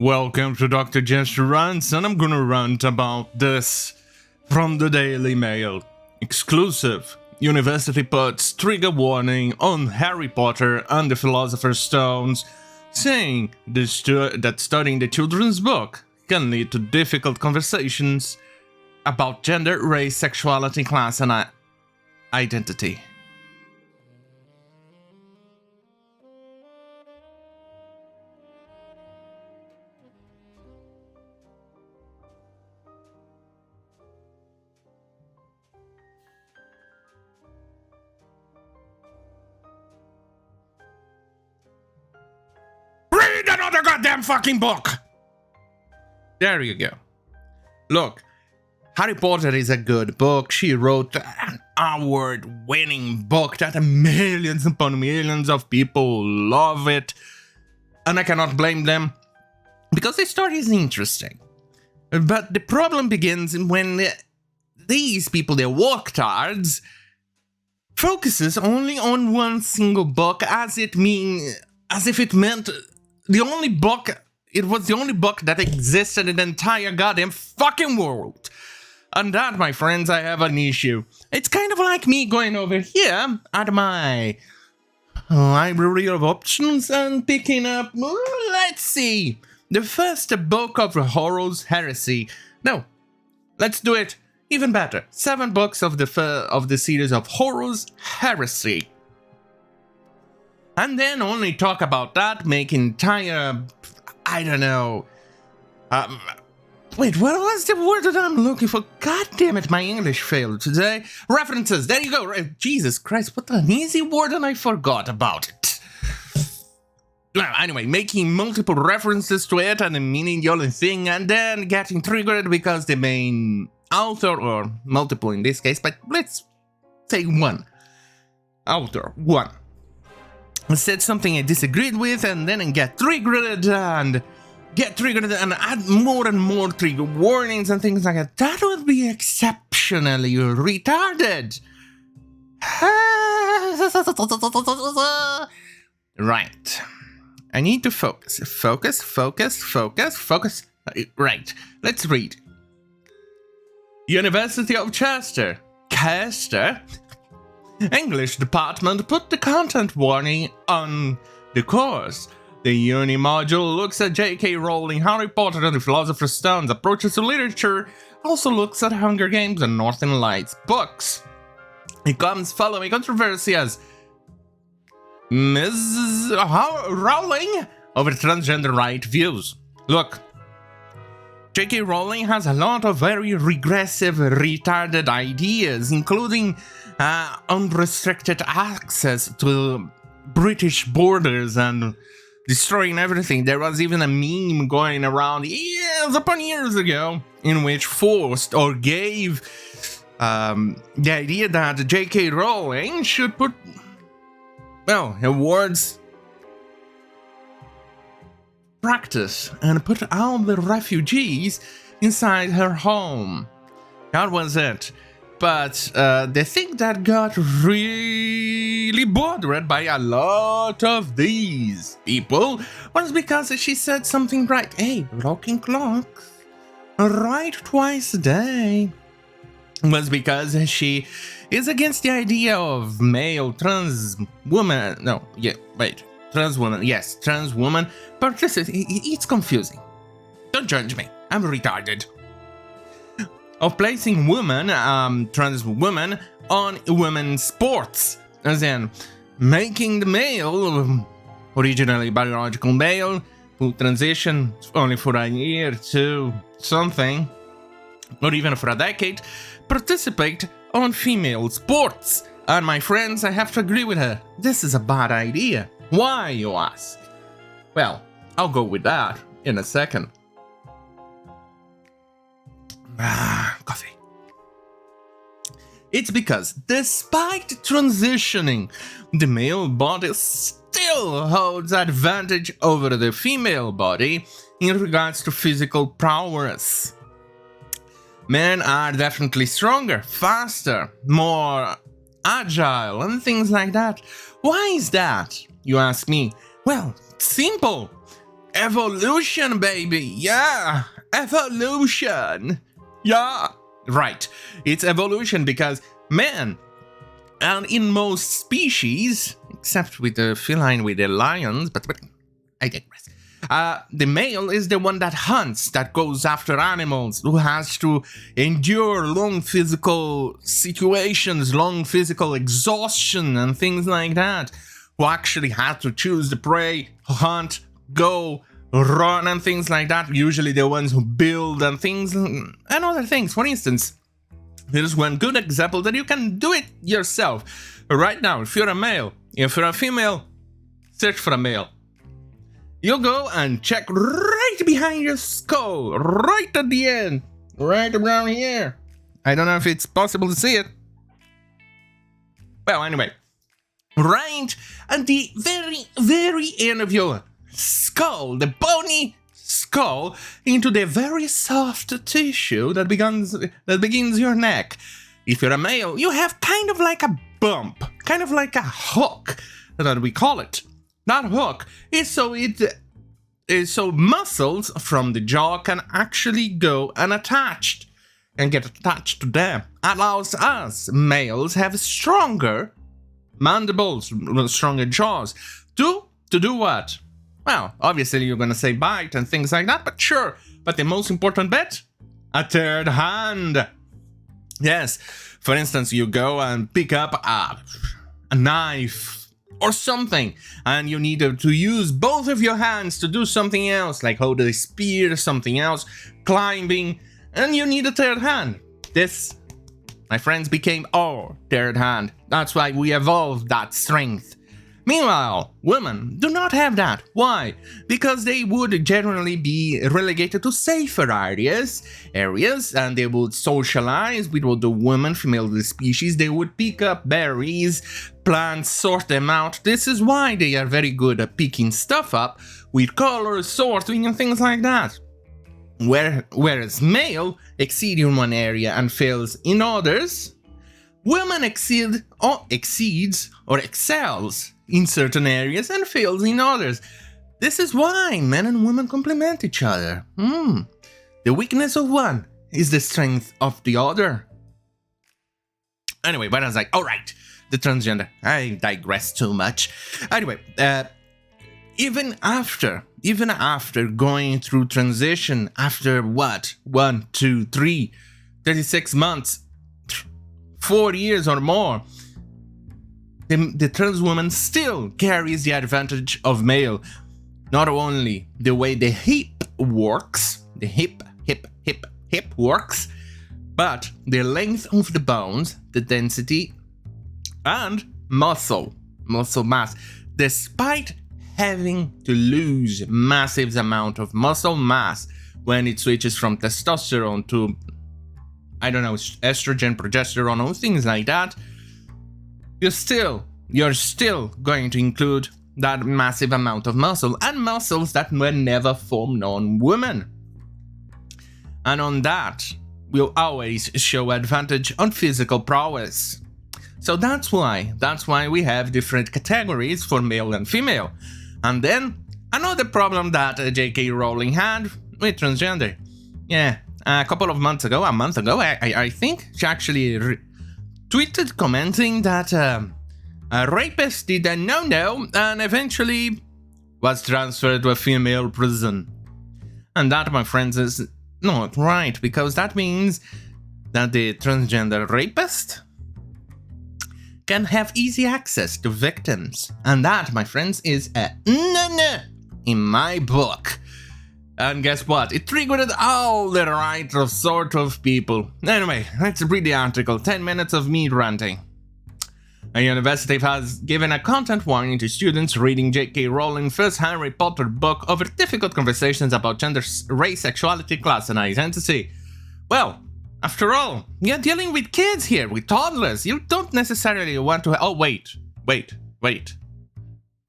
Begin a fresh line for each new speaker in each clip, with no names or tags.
Welcome to Dr. Jester Rants, and I'm gonna rant about this from the Daily Mail. Exclusive. University puts trigger warning on Harry Potter and the Philosopher's Stones, saying that studying the children's book can lead to difficult conversations about gender, race, sexuality, class, and identity. Read another goddamn fucking book! There you go. Look, Harry Potter is a good book. She wrote an award-winning book that millions upon millions of people love it. And I cannot blame them, because the story is interesting. But the problem begins when these people, the walktards, focuses only on one single book as if it meant the only book, it was the only book that existed in the entire goddamn fucking world. And that, my friends, I have an issue. It's kind of like me going over here at my library of options and picking up, let's see, the first book of Horus Heresy. No, let's do it even better. 7 books of the series of Horus Heresy. And then only talk about that, make entire, I don't know, wait, what was the word that I'm looking for? God damn it, my English failed today. References, there you go. Jesus Christ, what an easy word, and I forgot about it. Well, anyway, making multiple references to it and meaning the only thing, and then getting triggered because the main author, or multiple in this case, but let's say one. Author, one. Said something I disagreed with, and then get triggered and add more and more trigger warnings and things like that. That would be exceptionally retarded. Right. I need to focus. Focus. Right. Let's read. University of Chester. English department put the content warning on the course. The uni module looks at J.K. Rowling, Harry Potter and the Philosopher's Stone's approaches to literature, also looks at Hunger Games and Northern Lights books. It comes following controversy as Ms. Rowling over transgender right views. Look, J.K. Rowling has a lot of very regressive, retarded ideas, including unrestricted access to British borders and destroying everything. There was even a meme going around years upon years ago in which forced or gave the idea that J.K. Rowling should put, well, her words, practice and put all the refugees inside her home. That was it. But the thing that got really bothered by a lot of these people was because she said something right. Hey, broken clocks, right twice a day. Was because she is against the idea of male trans woman. No, yeah, wait. Trans woman, yes, trans woman. But listen, it's confusing. Don't judge me, I'm retarded. Of placing women, trans women, on women's sports. As in, making the male, originally biological male, who transition only for a year to something, or even for a decade, participate on female sports. And my friends, I have to agree with her. This is a bad idea. Why, you ask? Well, I'll go with that in a second. Coffee. It's because, despite transitioning, the male body still holds advantage over the female body in regards to physical prowess. Men are definitely stronger, faster, more agile, and things like that. Why is that, you ask me? Well, simple. Evolution, baby! Yeah! Evolution! Yeah! Right. It's evolution because, man, and in most species, except with the feline, with the lions, but I digress. The male is the one that hunts, that goes after animals, who has to endure long physical situations, long physical exhaustion, and things like that. Who actually has to choose the prey, hunt, go, run, and things like that. Usually the ones who build and things, and other things. For instance, here's one good example that you can do it yourself. Right now, if you're a male, if you're a female, search for a male. You'll go and check right behind your skull, right at the end, right around here. I don't know if it's possible to see it. Well, anyway, right at the very, very end of your skull, the bony skull, into the very soft tissue that begins your neck. If you're a male, you have kind of like a bump, kind of like a hook, that we call it. That hook is so muscles from the jaw can actually go and get attached to them. Allows us males have stronger mandibles, stronger jaws. To do what? Well, obviously you're gonna say bite and things like that, but sure. But the most important bit? A third hand. Yes. For instance, you go and pick up a knife or something, and you need to use both of your hands to do something else, like hold a spear, something else, climbing, and you need a third hand. This, my friends, became our third hand. That's why we evolved that strength. Meanwhile, women do not have that. Why? Because they would generally be relegated to safer areas, and they would socialize with all the women, female of the species. They would pick up berries, plants, sort them out. This is why they are very good at picking stuff up with colors, sorting, and things like that. Whereas male exceed in one area and fails in others, women exceeds or excels in certain areas and fails in others. This is why men and women complement each other. The weakness of one is the strength of the other. Anyway, but I was like, alright, the transgender. I digress too much. Anyway, even after going through transition, after what? 1, 2, 3, 36 months, 4 years or more, the trans woman still carries the advantage of male. Not only the way the hip works, the hip works, but the length of the bones, the density, and muscle mass. Despite having to lose massive amount of muscle mass when it switches from testosterone to, I don't know, estrogen, progesterone, or things like that, you're still going to include that massive amount of muscle, and muscles that were never formed on women. And on that, we'll always show advantage on physical prowess. So that's why we have different categories for male and female. And then, another problem that J.K. Rowling had with transgender. Yeah, a month ago, I think, she actually tweeted commenting that a rapist did a no-no and eventually was transferred to a female prison. And that, my friends, is not right, because that means that the transgender rapist can have easy access to victims. And that, my friends, is a no-no in my book. And guess what? It triggered all the right sort of people. Anyway, let's read the article. 10 minutes of me ranting. A university has given a content warning to students reading J.K. Rowling's first Harry Potter book over difficult conversations about gender, race, sexuality, class, and identity. Well, after all, you're dealing with kids here, with toddlers. You don't necessarily want to... Oh, wait.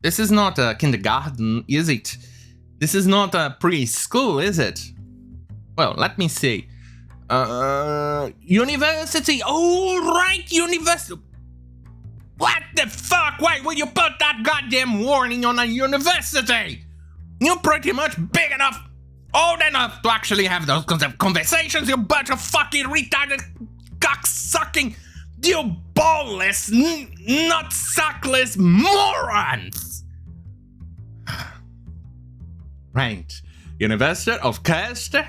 This is not a kindergarten, is it? This is not a preschool, is it? Well, let me see. University. All right, university. What the fuck? Why would you put that goddamn warning on a university? You're pretty much big enough, old enough to actually have those kinds of conversations, you bunch of fucking retarded, cock-sucking, you ballless, nut-suckless morons! Right. University of Chester?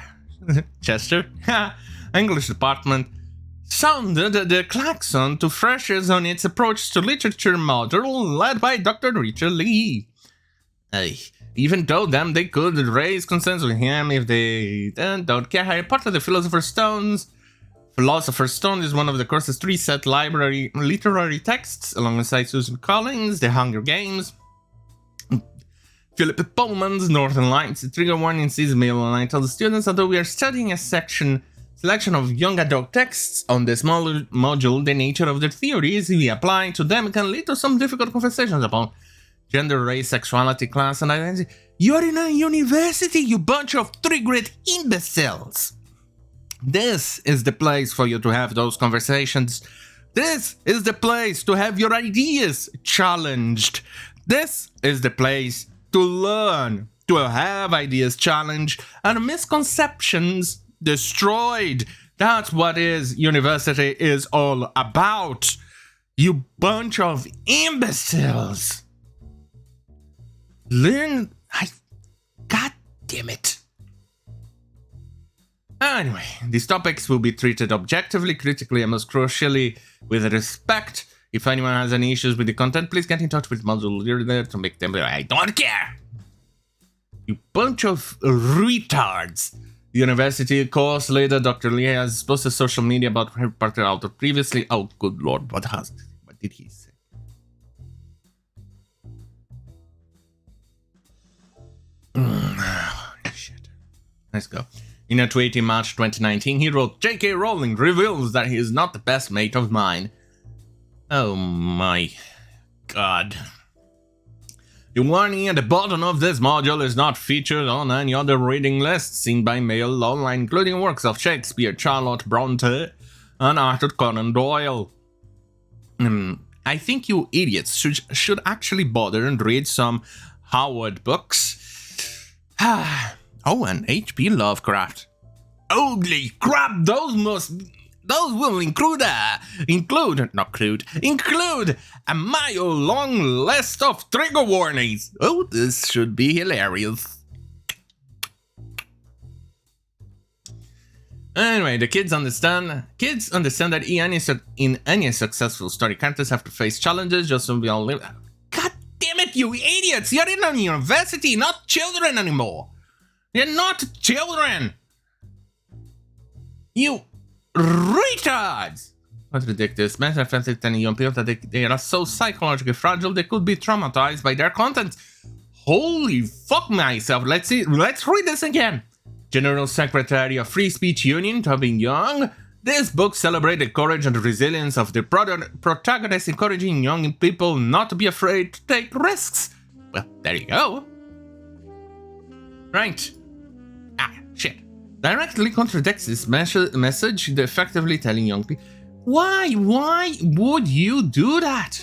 Chester? English department sounded the klaxon to freshers on its approach to literature module led by Dr. Richard Lee. Even told them they could raise concerns with him if they don't care. Harry Potter, the Philosopher's Stone is one of the course's 3 set library literary texts, alongside Susan Collins' The Hunger Games, Philip Pullman's Northern Lights. The trigger warning says mail, and I tell the students, although we are studying a selection of young adult texts on this module, the nature of the theories we apply to them can lead to some difficult conversations about gender, race, sexuality, class, and identity. You're in a university, you bunch of triggered imbeciles! This is the place for you to have those conversations. This is the place to have your ideas challenged. This is the place to learn, to have ideas challenged and misconceptions destroyed. That's what university is all about. You bunch of imbeciles. Learn. God damn it. Anyway, these topics will be treated objectively, critically, and most crucially with respect. If anyone has any issues with the content, please get in touch with module leader to make them. I don't care. You bunch of retards. The university course leader, Dr. Lee, has posted social media about Harry Potter author previously. Oh, good lord, what did he say? Shit. Let's go. In a tweet in March 2019, he wrote, J.K. Rowling reveals that he is not the best mate of mine. Oh my god. The warning at the bottom of this module is not featured on any other reading list seen by Mail Online, including works of Shakespeare, Charlotte Bronte, and Arthur Conan Doyle. I think you idiots should actually bother and read some Howard books. Oh, and H.P. Lovecraft. Holy crap, those will include a mile-long list of trigger warnings. Oh, this should be hilarious. Anyway, the kids understand that in any successful story, characters have to face challenges just so we all live. God damn it, you idiots! You're in a university, not children anymore. You're not children. You retards! What ridiculous. Men are offensive to young people that they are so psychologically fragile they could be traumatized by their content. Holy fuck myself. Let's read this again. General Secretary of Free Speech Union, Tobin Young. This book celebrates the courage and resilience of the protagonist, encouraging young people not to be afraid to take risks. Well, there you go. Right. Shit. Directly contradicts this message, effectively telling young people, why would you do that?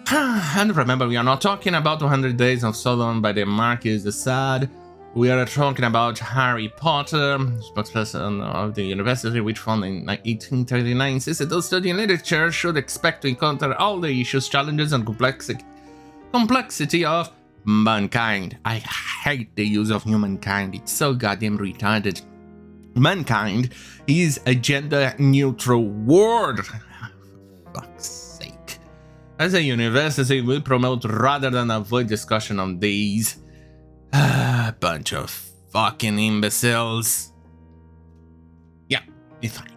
And remember, we are not talking about 100 Days of Sodom by the Marquis de Sade. We are talking about Harry Potter, spokesperson of the university, which founded in 1839, says that those studying literature should expect to encounter all the issues, challenges, and complexity of mankind. I hate the use of humankind. It's so goddamn retarded. Mankind is a gender-neutral word. For fuck's sake. As a university, we promote rather than avoid discussion on these. Bunch of fucking imbeciles. Yeah, it's fine.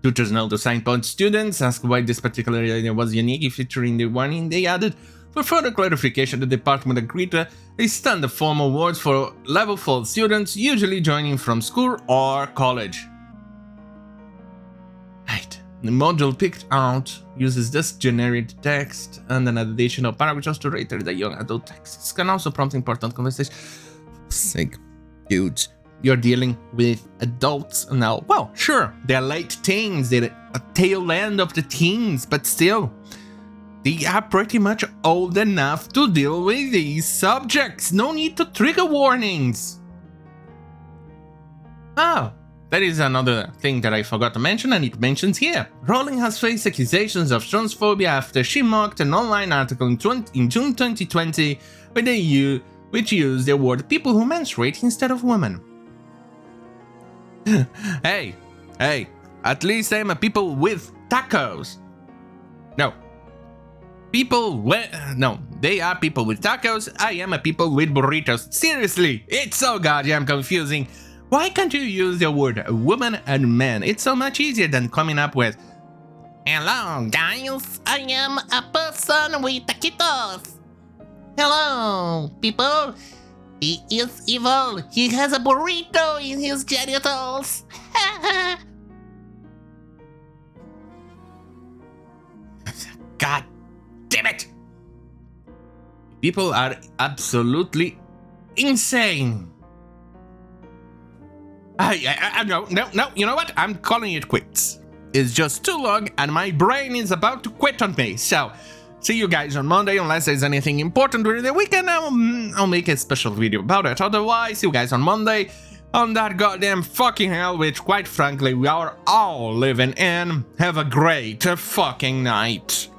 Tutors note to signpost students, ask why this particular idea was unique, featuring the warning they added. For further clarification, the department agreed to a standard form awards for level 4 students, usually joining from school or college. Right. The module picked out uses this generated text and an additional paragraph just to reiterate that young adult texts can also prompt important conversation. For sake, dudes, you're dealing with adults now. Well, sure, they're late teens, they're a tail end of the teens, but still. They are pretty much old enough to deal with these subjects. No need to trigger warnings. Oh, that is another thing that I forgot to mention, and it mentions here. Rowling has faced accusations of transphobia after she mocked an online article in June 2020 which used the word people who menstruate instead of women. Hey, at least I'm a people with tacos. No. They are people with tacos, I am a people with burritos. Seriously, it's so goddamn confusing. Why can't you use the word woman and man? It's so much easier than coming up with, hello guys, I am a person with taquitos. Hello, people. He is evil. He has a burrito in his genitals. God damn it! People are absolutely insane. No, you know what? I'm calling it quits. It's just too long and my brain is about to quit on me. So, see you guys on Monday. Unless there's anything important during the weekend, I'll make a special video about it. Otherwise, see you guys on Monday on that goddamn fucking hell, which quite frankly we are all living in. Have a great fucking night.